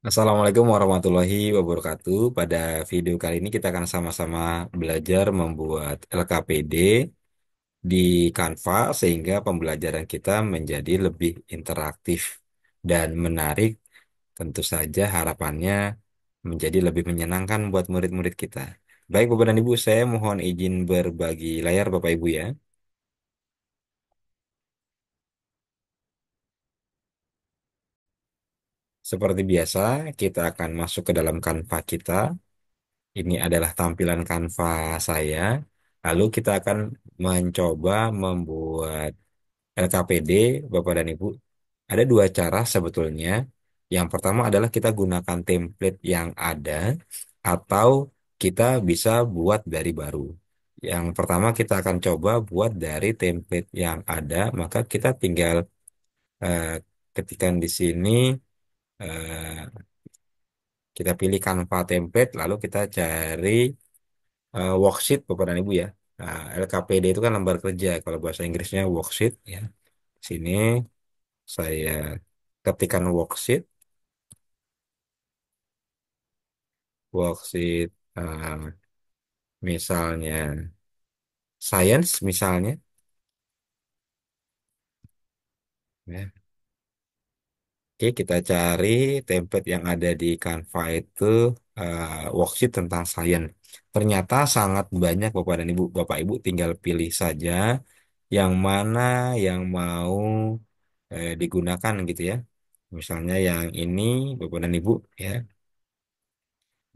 Assalamualaikum warahmatullahi wabarakatuh. Pada video kali ini kita akan sama-sama belajar membuat LKPD di Canva sehingga pembelajaran kita menjadi lebih interaktif dan menarik. Tentu saja harapannya menjadi lebih menyenangkan buat murid-murid kita. Baik Bapak dan Ibu, saya mohon izin berbagi layar Bapak Ibu ya. Seperti biasa, kita akan masuk ke dalam Canva kita. Ini adalah tampilan Canva saya. Lalu kita akan mencoba membuat LKPD, Bapak dan Ibu. Ada dua cara sebetulnya. Yang pertama adalah kita gunakan template yang ada atau kita bisa buat dari baru. Yang pertama kita akan coba buat dari template yang ada, maka kita tinggal eh, ketikkan di sini eh, kita pilih Canva template lalu kita cari worksheet Bapak dan Ibu ya. Nah, LKPD itu kan lembar kerja. Kalau bahasa Inggrisnya worksheet ya. Sini saya ketikkan worksheet misalnya science misalnya ya. Oke, kita cari template yang ada di Canva itu worksheet tentang science. Ternyata sangat banyak Bapak dan Ibu. Bapak Ibu tinggal pilih saja yang mana yang mau digunakan gitu ya. Misalnya yang ini Bapak dan Ibu ya.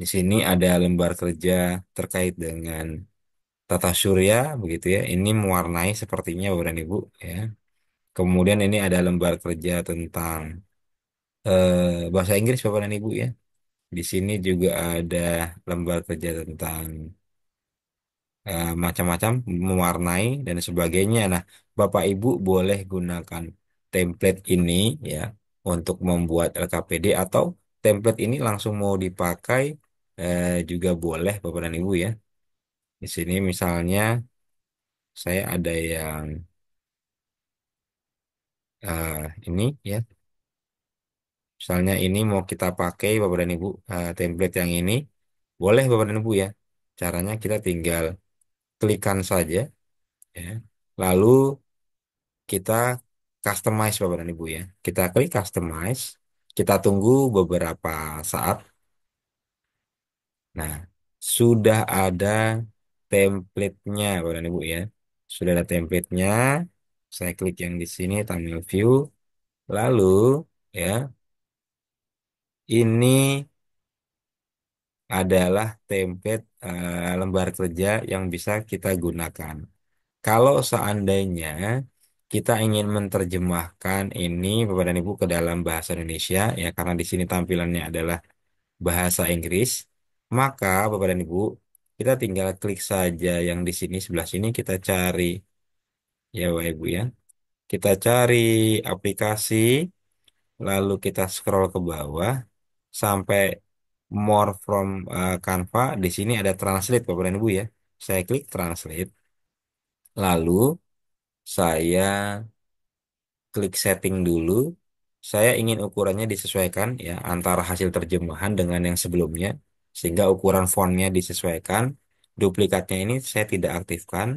Di sini ada lembar kerja terkait dengan tata surya begitu ya. Ini mewarnai sepertinya Bapak dan Ibu ya. Kemudian ini ada lembar kerja tentang bahasa Inggris Bapak dan Ibu ya. Di sini juga ada lembar kerja tentang macam-macam mewarnai dan sebagainya. Nah, Bapak Ibu boleh gunakan template ini ya untuk membuat LKPD atau template ini langsung mau dipakai juga boleh Bapak dan Ibu ya. Di sini misalnya saya ada yang ini ya. Misalnya ini mau kita pakai Bapak dan Ibu template yang ini boleh Bapak dan Ibu ya. Caranya kita tinggal klikkan saja ya. Lalu kita customize Bapak dan Ibu ya. Kita klik customize, kita tunggu beberapa saat. Nah, sudah ada template-nya Bapak dan Ibu ya. Sudah ada template-nya. Saya klik yang di sini thumbnail view. Lalu ya, ini adalah template lembar kerja yang bisa kita gunakan. Kalau seandainya kita ingin menerjemahkan ini Bapak dan Ibu ke dalam bahasa Indonesia ya karena di sini tampilannya adalah bahasa Inggris, maka Bapak dan Ibu kita tinggal klik saja yang di sini sebelah sini kita cari ya Bapak Ibu ya. Kita cari aplikasi lalu kita scroll ke bawah sampai more from Canva di sini ada translate Bapak dan Ibu ya. Saya klik translate lalu saya klik setting dulu. Saya ingin ukurannya disesuaikan ya antara hasil terjemahan dengan yang sebelumnya sehingga ukuran fontnya disesuaikan. Duplikatnya ini saya tidak aktifkan.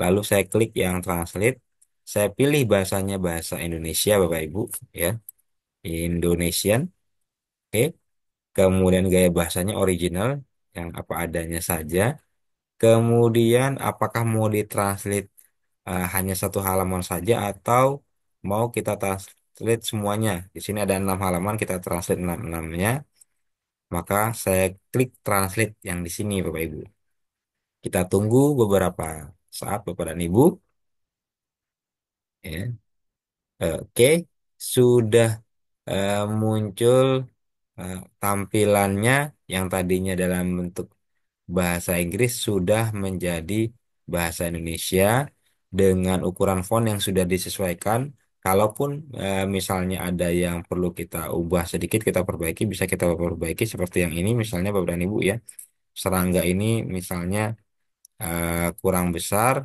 Lalu saya klik yang translate. Saya pilih bahasanya bahasa Indonesia Bapak Ibu ya. Indonesian. Oke. Kemudian gaya bahasanya original yang apa adanya saja. Kemudian apakah mau ditranslate hanya satu halaman saja atau mau kita translate semuanya. Di sini ada 6 halaman, kita translate enamnya. Maka saya klik translate yang di sini Bapak Ibu. Kita tunggu beberapa saat Bapak dan Ibu. Ya. Oke, sudah muncul tampilannya yang tadinya dalam bentuk bahasa Inggris sudah menjadi bahasa Indonesia dengan ukuran font yang sudah disesuaikan. Kalaupun misalnya ada yang perlu kita ubah sedikit, kita perbaiki, bisa kita perbaiki seperti yang ini, misalnya Bapak dan Ibu ya. Serangga ini misalnya kurang besar,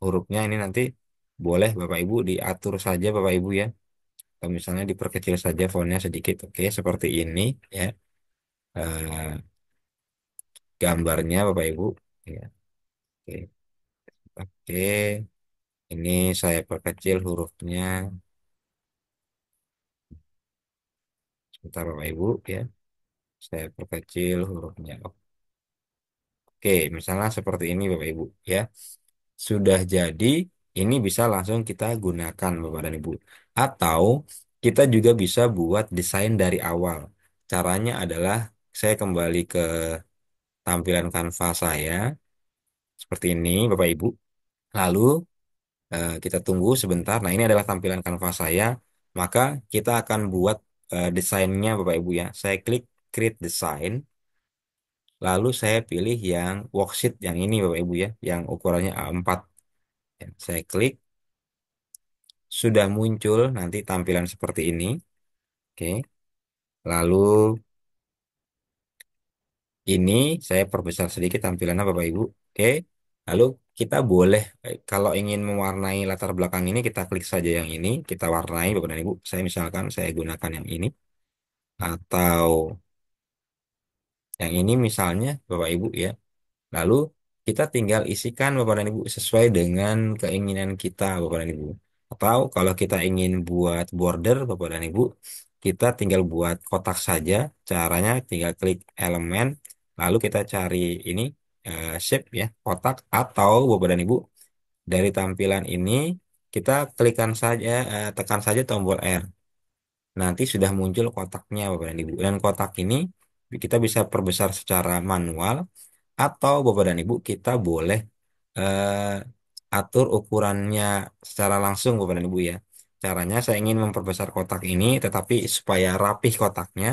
hurufnya ini nanti boleh Bapak Ibu diatur saja Bapak Ibu ya. Atau misalnya diperkecil saja fontnya sedikit, oke, seperti ini ya. Eh, Gambarnya Bapak Ibu, ya, oke, oke. Ini saya perkecil hurufnya, sebentar Bapak Ibu ya. Saya perkecil hurufnya. Oke, misalnya seperti ini Bapak Ibu ya. Sudah jadi, ini bisa langsung kita gunakan Bapak dan Ibu. Atau kita juga bisa buat desain dari awal. Caranya adalah saya kembali ke tampilan Canva saya seperti ini Bapak Ibu. Lalu kita tunggu sebentar. Nah, ini adalah tampilan Canva saya. Maka kita akan buat desainnya Bapak Ibu ya. Saya klik create design. Lalu saya pilih yang worksheet yang ini Bapak Ibu ya, yang ukurannya A4. Ya, saya klik, sudah muncul nanti tampilan seperti ini. Oke. Lalu ini saya perbesar sedikit tampilannya Bapak Ibu. Oke. Lalu kita boleh kalau ingin mewarnai latar belakang ini kita klik saja yang ini, kita warnai Bapak dan Ibu. Saya misalkan saya gunakan yang ini atau yang ini misalnya Bapak Ibu ya. Lalu kita tinggal isikan Bapak dan Ibu sesuai dengan keinginan kita Bapak dan Ibu. Atau kalau kita ingin buat border Bapak dan Ibu, kita tinggal buat kotak saja. Caranya tinggal klik elemen, lalu kita cari ini shape ya, kotak atau Bapak dan Ibu dari tampilan ini kita klikkan saja, tekan saja tombol R. Nanti sudah muncul kotaknya Bapak dan Ibu. Dan kotak ini kita bisa perbesar secara manual atau Bapak dan Ibu kita boleh atur ukurannya secara langsung Bapak dan Ibu ya. Caranya saya ingin memperbesar kotak ini tetapi supaya rapih kotaknya,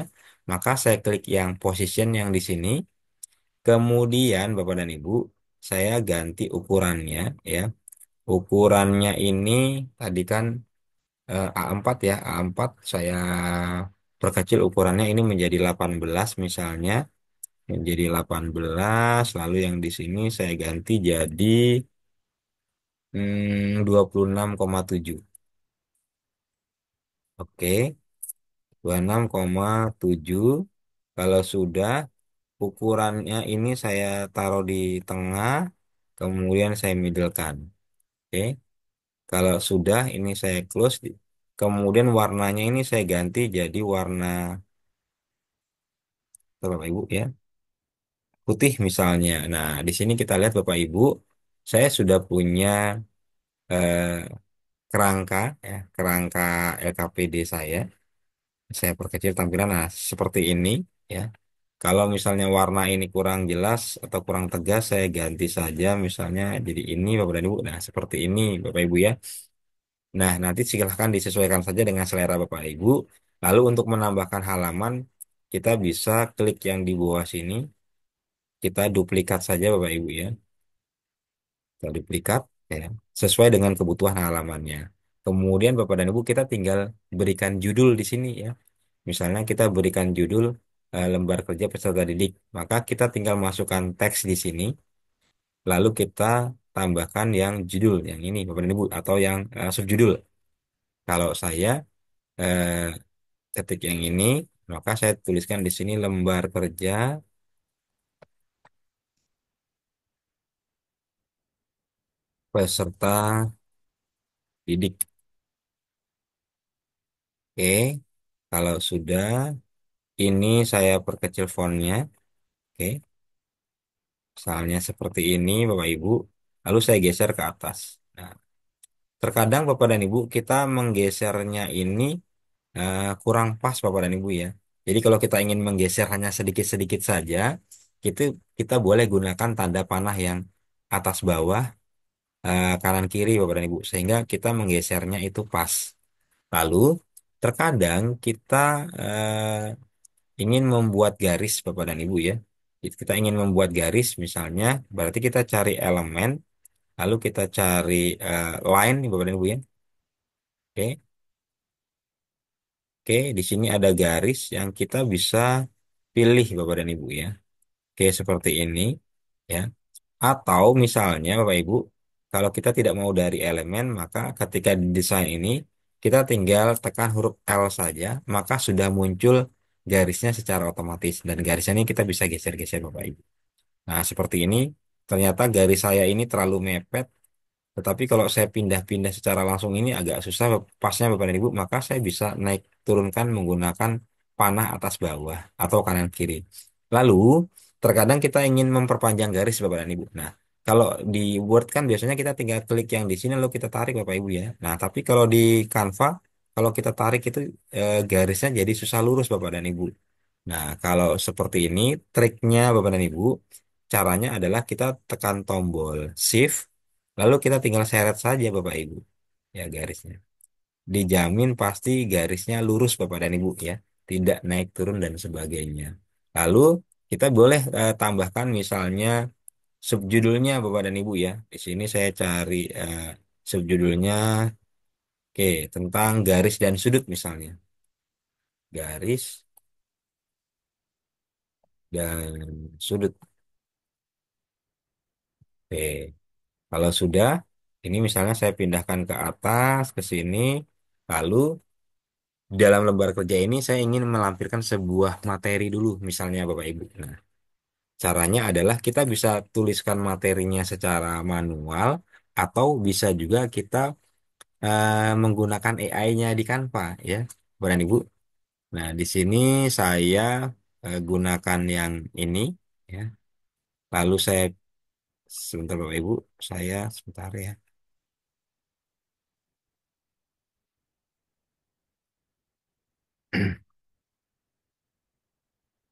maka saya klik yang position yang di sini. Kemudian Bapak dan Ibu saya ganti ukurannya ya. Ukurannya ini tadi kan A4 ya. A4 saya perkecil ukurannya ini menjadi 18 misalnya. Menjadi 18 lalu yang di sini saya ganti jadi 26,7. Oke, 26,7. Kalau sudah ukurannya ini saya taruh di tengah, kemudian saya middlekan. Oke, kalau sudah ini saya close. Kemudian warnanya ini saya ganti jadi warna Bapak Ibu ya, putih misalnya. Nah, di sini kita lihat Bapak Ibu, saya sudah punya eh, kerangka ya, kerangka LKPD saya. Saya perkecil tampilan nah seperti ini ya. Kalau misalnya warna ini kurang jelas atau kurang tegas, saya ganti saja misalnya jadi ini Bapak dan Ibu. Nah, seperti ini Bapak Ibu ya. Nah, nanti silahkan disesuaikan saja dengan selera Bapak Ibu. Lalu untuk menambahkan halaman, kita bisa klik yang di bawah sini, kita duplikat saja Bapak Ibu ya. Kita duplikat ya, sesuai dengan kebutuhan halamannya. Kemudian Bapak dan Ibu kita tinggal berikan judul di sini ya. Misalnya kita berikan judul lembar kerja peserta didik, maka kita tinggal masukkan teks di sini, lalu kita tambahkan yang judul yang ini Bapak dan Ibu atau yang subjudul. Kalau saya eh, ketik yang ini, maka saya tuliskan di sini lembar kerja peserta didik. Oke, kalau sudah ini saya perkecil fontnya. Oke, misalnya seperti ini Bapak Ibu, lalu saya geser ke atas. Nah, terkadang Bapak dan Ibu kita menggesernya ini kurang pas Bapak dan Ibu ya. Jadi kalau kita ingin menggeser hanya sedikit-sedikit saja, itu kita boleh gunakan tanda panah yang atas bawah, kanan kiri Bapak dan Ibu sehingga kita menggesernya itu pas. Lalu terkadang kita ingin membuat garis Bapak dan Ibu ya. Kita ingin membuat garis misalnya, berarti kita cari elemen, lalu kita cari line Bapak dan Ibu ya. Oke. Oke, di sini ada garis yang kita bisa pilih Bapak dan Ibu ya. Oke, seperti ini ya. Atau misalnya Bapak Ibu, kalau kita tidak mau dari elemen, maka ketika di desain ini kita tinggal tekan huruf L saja, maka sudah muncul garisnya secara otomatis. Dan garisnya ini kita bisa geser-geser Bapak Ibu. Nah, seperti ini, ternyata garis saya ini terlalu mepet, tetapi kalau saya pindah-pindah secara langsung ini agak susah pasnya Bapak dan Ibu, maka saya bisa naik turunkan menggunakan panah atas bawah atau kanan kiri. Lalu, terkadang kita ingin memperpanjang garis Bapak dan Ibu. Nah, kalau di Word kan biasanya kita tinggal klik yang di sini lalu kita tarik Bapak Ibu ya. Nah, tapi kalau di Canva, kalau kita tarik itu garisnya jadi susah lurus Bapak dan Ibu. Nah, kalau seperti ini, triknya Bapak dan Ibu, caranya adalah kita tekan tombol Shift, lalu kita tinggal seret saja Bapak Ibu, ya garisnya. Dijamin pasti garisnya lurus Bapak dan Ibu ya, tidak naik turun dan sebagainya. Lalu kita boleh tambahkan misalnya subjudulnya Bapak dan Ibu ya. Di sini saya cari subjudulnya, oke, tentang garis dan sudut misalnya. Garis dan sudut. Oke. Kalau sudah, ini misalnya saya pindahkan ke atas, ke sini, lalu dalam lembar kerja ini saya ingin melampirkan sebuah materi dulu, misalnya Bapak Ibu. Nah, caranya adalah kita bisa tuliskan materinya secara manual, atau bisa juga kita menggunakan AI-nya di Canva, ya, Bapak dan Ibu. Nah, di sini saya gunakan yang ini, ya. Lalu saya, sebentar Bapak Ibu, saya sebentar ya.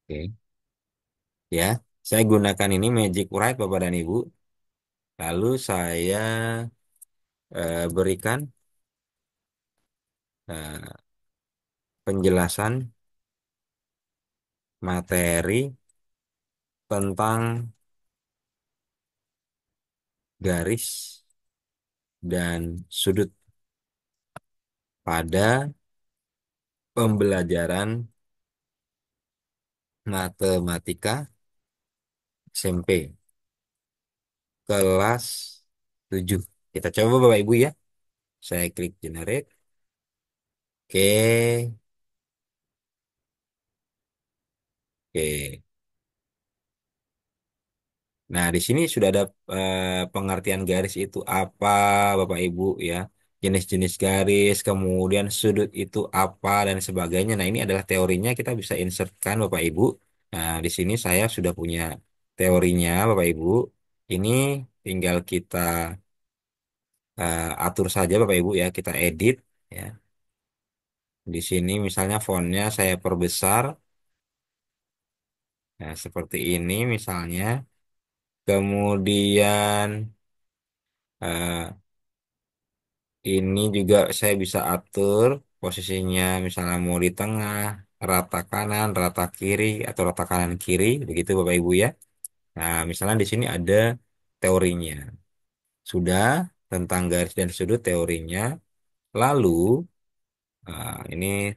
Oke. Ya, saya gunakan ini Magic Write Bapak dan Ibu. Lalu saya berikan eh, penjelasan materi tentang garis dan sudut pada pembelajaran matematika SMP kelas 7. Kita coba Bapak Ibu ya. Saya klik generate. Oke. Oke. Nah, di sini sudah ada pengertian garis itu apa, Bapak Ibu ya. Jenis-jenis garis, kemudian sudut itu apa dan sebagainya. Nah, ini adalah teorinya kita bisa insertkan Bapak Ibu. Nah, di sini saya sudah punya teorinya Bapak Ibu. Ini tinggal kita atur saja Bapak Ibu ya, kita edit ya. Di sini misalnya fontnya saya perbesar. Nah, seperti ini misalnya. Kemudian eh, ini juga saya bisa atur posisinya misalnya mau di tengah, rata kanan, rata kiri, atau rata kanan kiri, begitu Bapak Ibu ya. Nah, misalnya di sini ada teorinya. Sudah tentang garis dan sudut teorinya. Lalu, ini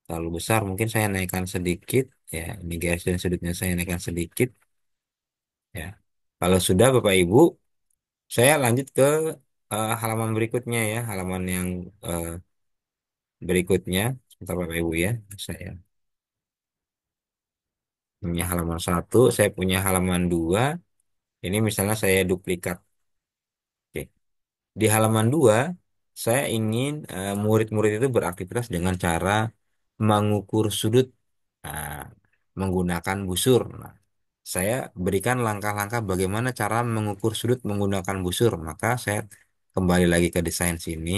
terlalu besar, mungkin saya naikkan sedikit. Ya, ini garis dan sudutnya saya naikkan sedikit. Ya, kalau sudah Bapak Ibu, saya lanjut ke halaman berikutnya ya, halaman yang eh, berikutnya. Sebentar Bapak Ibu ya, saya punya halaman satu, saya punya halaman dua. Ini misalnya saya duplikat. Oke. Di halaman dua, saya ingin murid-murid itu beraktivitas dengan cara mengukur sudut nah, menggunakan busur. Nah, saya berikan langkah-langkah bagaimana cara mengukur sudut menggunakan busur. Maka saya kembali lagi ke desain sini,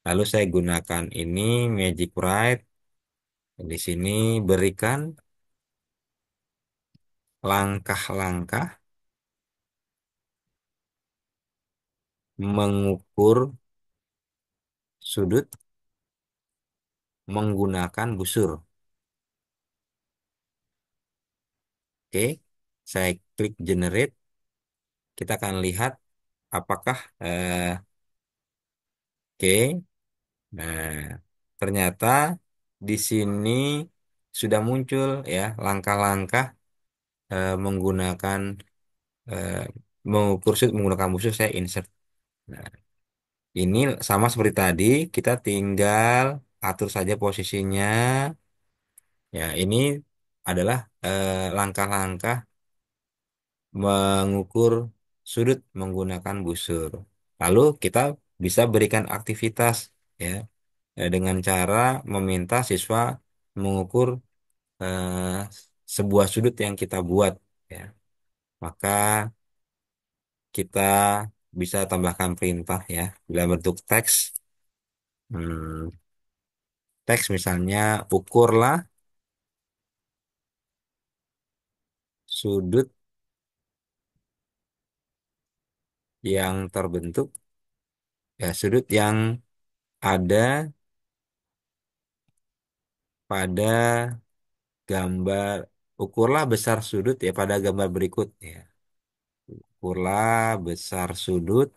lalu saya gunakan ini Magic Write. Di sini berikan langkah-langkah mengukur sudut menggunakan busur. Oke, saya klik generate. Kita akan lihat apakah oke. Nah, ternyata di sini sudah muncul ya langkah-langkah menggunakan eh, mengukur sudut menggunakan busur. Saya insert. Nah, Ini sama seperti tadi, kita tinggal atur saja posisinya. Ya, ini adalah langkah-langkah mengukur sudut menggunakan busur. Lalu kita bisa berikan aktivitas ya dengan cara meminta siswa mengukur eh, sebuah sudut yang kita buat ya. Maka kita bisa tambahkan perintah ya dalam bentuk teks. Hmm, teks misalnya ukurlah sudut yang terbentuk ya sudut yang ada pada gambar ukurlah besar sudut ya pada gambar berikut ya. Ukurlah besar sudut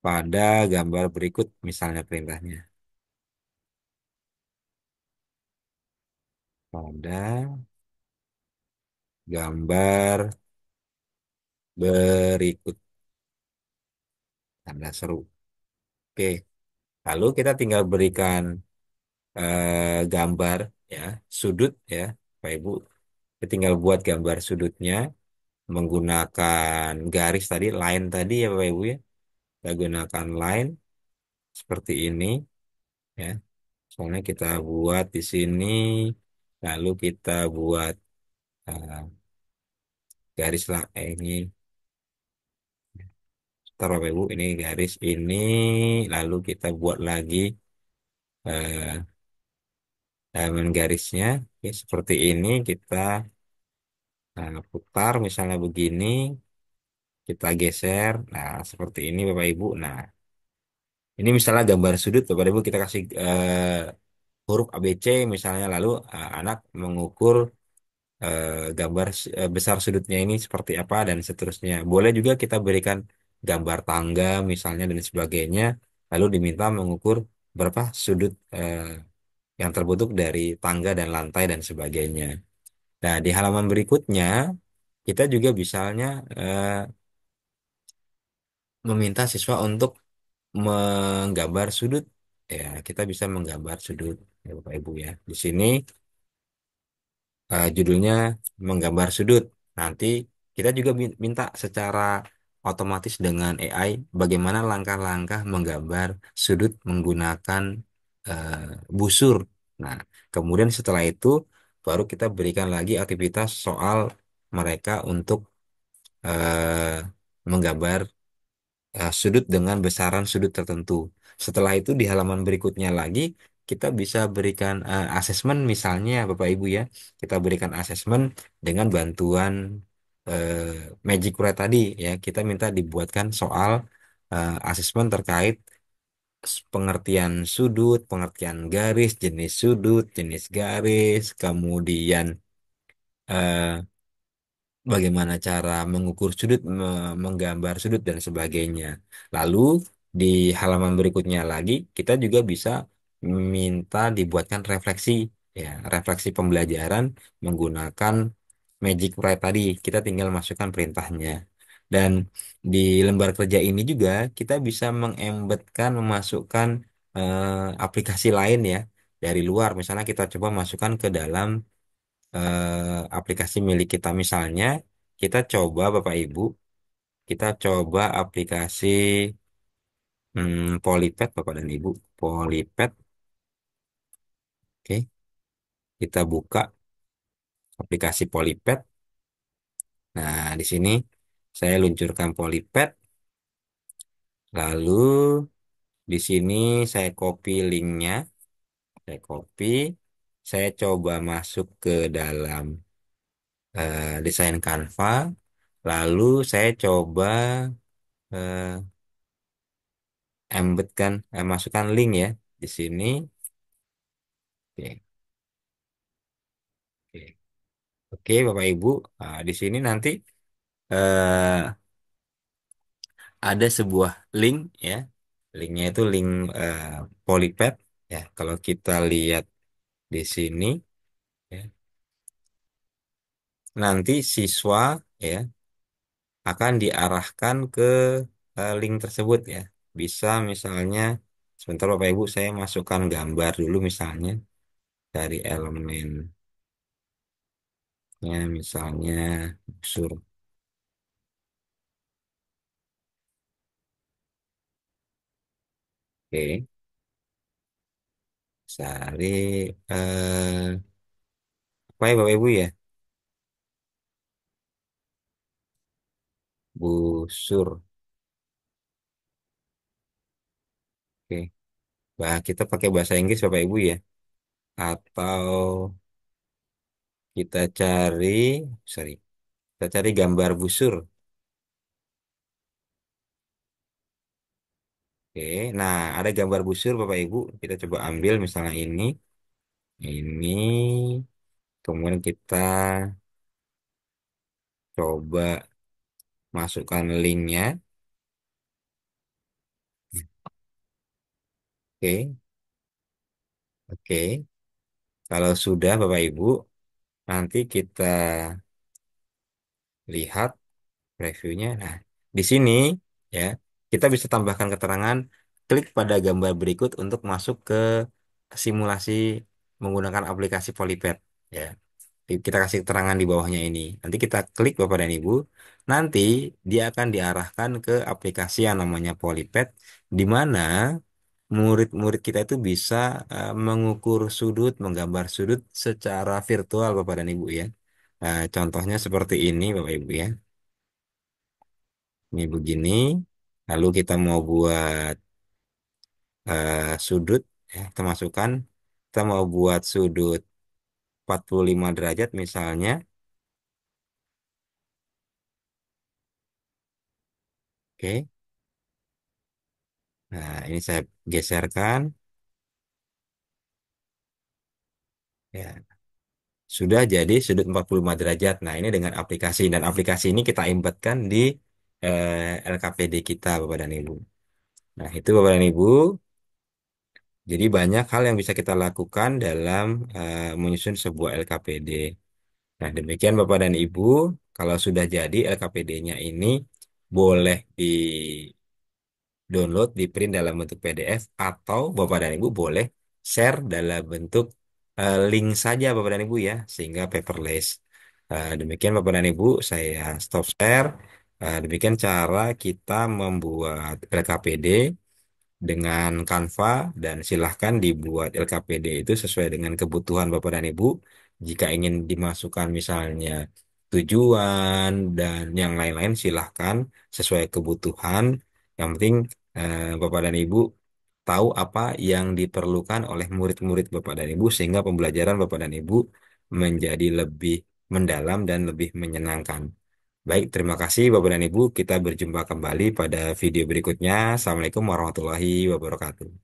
pada gambar berikut misalnya perintahnya. Pada gambar berikut tanda seru. Oke, lalu kita tinggal berikan gambar ya sudut ya Pak Ibu. Kita tinggal buat gambar sudutnya menggunakan garis tadi, line tadi ya Bapak Ibu ya. Kita gunakan line seperti ini ya. Soalnya kita buat di sini, lalu kita buat eh, garis lah ini. Ntar Bapak Ibu ini garis ini, lalu kita buat lagi eh, elemen garisnya. Oke, seperti ini kita putar misalnya begini, kita geser. Nah seperti ini Bapak Ibu. Nah ini misalnya gambar sudut Bapak Ibu kita kasih huruf ABC misalnya, lalu anak mengukur gambar besar sudutnya ini seperti apa dan seterusnya. Boleh juga kita berikan gambar tangga misalnya dan sebagainya, lalu diminta mengukur berapa sudut yang terbentuk dari tangga dan lantai dan sebagainya. Nah, di halaman berikutnya kita juga misalnya meminta siswa untuk menggambar sudut. Ya, kita bisa menggambar sudut ya Bapak Ibu ya. Di sini judulnya menggambar sudut. Nanti kita juga minta secara otomatis dengan AI bagaimana langkah-langkah menggambar sudut menggunakan busur. Nah, kemudian setelah itu baru kita berikan lagi aktivitas soal mereka untuk eh, menggambar sudut dengan besaran sudut tertentu. Setelah itu di halaman berikutnya lagi kita bisa berikan asesmen misalnya Bapak Ibu ya. Kita berikan asesmen dengan bantuan Magic Word tadi ya. Kita minta dibuatkan soal asesmen terkait pengertian sudut, pengertian garis, jenis sudut, jenis garis, kemudian eh, bagaimana cara mengukur sudut, menggambar sudut dan sebagainya. Lalu di halaman berikutnya lagi kita juga bisa minta dibuatkan refleksi ya, refleksi pembelajaran menggunakan Magic Write tadi. Kita tinggal masukkan perintahnya. Dan di lembar kerja ini juga kita bisa mengembedkan, memasukkan aplikasi lain ya dari luar. Misalnya kita coba masukkan ke dalam aplikasi milik kita misalnya kita coba Bapak Ibu kita coba aplikasi Polypad Bapak dan Ibu Polypad oke kita buka aplikasi Polypad. Nah di sini saya luncurkan Polypad, lalu di sini saya copy linknya, saya copy, saya coba masuk ke dalam desain Canva, lalu saya coba eh, embedkan masukkan link ya di sini. Oke, oke. Oke, Bapak Ibu. Nah, di sini nanti eh, ada sebuah link ya. Linknya itu link eh, Polypad ya. Kalau kita lihat di sini ya, nanti siswa ya akan diarahkan ke link tersebut ya. Bisa misalnya, sebentar Bapak Ibu saya masukkan gambar dulu misalnya dari elemennya misalnya unsur. Oke, cari apa ya Bapak Ibu ya? Busur. Oke. Bah, kita pakai bahasa Inggris Bapak Ibu ya. Atau kita cari, sorry, kita cari gambar busur. Oke, nah ada gambar busur Bapak Ibu. Kita coba ambil misalnya ini, kemudian kita coba masukkan linknya. Oke, oke. Kalau sudah Bapak Ibu, nanti kita lihat reviewnya. Nah, di sini ya kita bisa tambahkan keterangan, klik pada gambar berikut untuk masuk ke simulasi menggunakan aplikasi Polypad. Ya, kita kasih keterangan di bawahnya ini. Nanti kita klik Bapak dan Ibu, nanti dia akan diarahkan ke aplikasi yang namanya Polypad, di mana murid-murid kita itu bisa mengukur sudut, menggambar sudut secara virtual Bapak dan Ibu ya. Contohnya seperti ini Bapak Ibu ya. Ini begini. Lalu kita mau buat sudut, ya, kita masukkan. Kita mau buat sudut 45 derajat misalnya. Oke. Nah, ini saya geserkan. Ya, sudah jadi sudut 45 derajat. Nah, ini dengan aplikasi. Dan aplikasi ini kita embedkan di LKPD kita, Bapak dan Ibu. Nah, itu Bapak dan Ibu. Jadi banyak hal yang bisa kita lakukan dalam menyusun sebuah LKPD. Nah, demikian Bapak dan Ibu, kalau sudah jadi LKPD-nya ini boleh di-download, di-print dalam bentuk PDF, atau Bapak dan Ibu boleh share dalam bentuk link saja Bapak dan Ibu ya, sehingga paperless. Demikian Bapak dan Ibu, saya stop share. Demikian cara kita membuat LKPD dengan Canva, dan silahkan dibuat LKPD itu sesuai dengan kebutuhan Bapak dan Ibu. Jika ingin dimasukkan misalnya tujuan dan yang lain-lain silahkan sesuai kebutuhan. Yang penting Bapak dan Ibu tahu apa yang diperlukan oleh murid-murid Bapak dan Ibu sehingga pembelajaran Bapak dan Ibu menjadi lebih mendalam dan lebih menyenangkan. Baik, terima kasih Bapak dan Ibu. Kita berjumpa kembali pada video berikutnya. Assalamualaikum warahmatullahi wabarakatuh.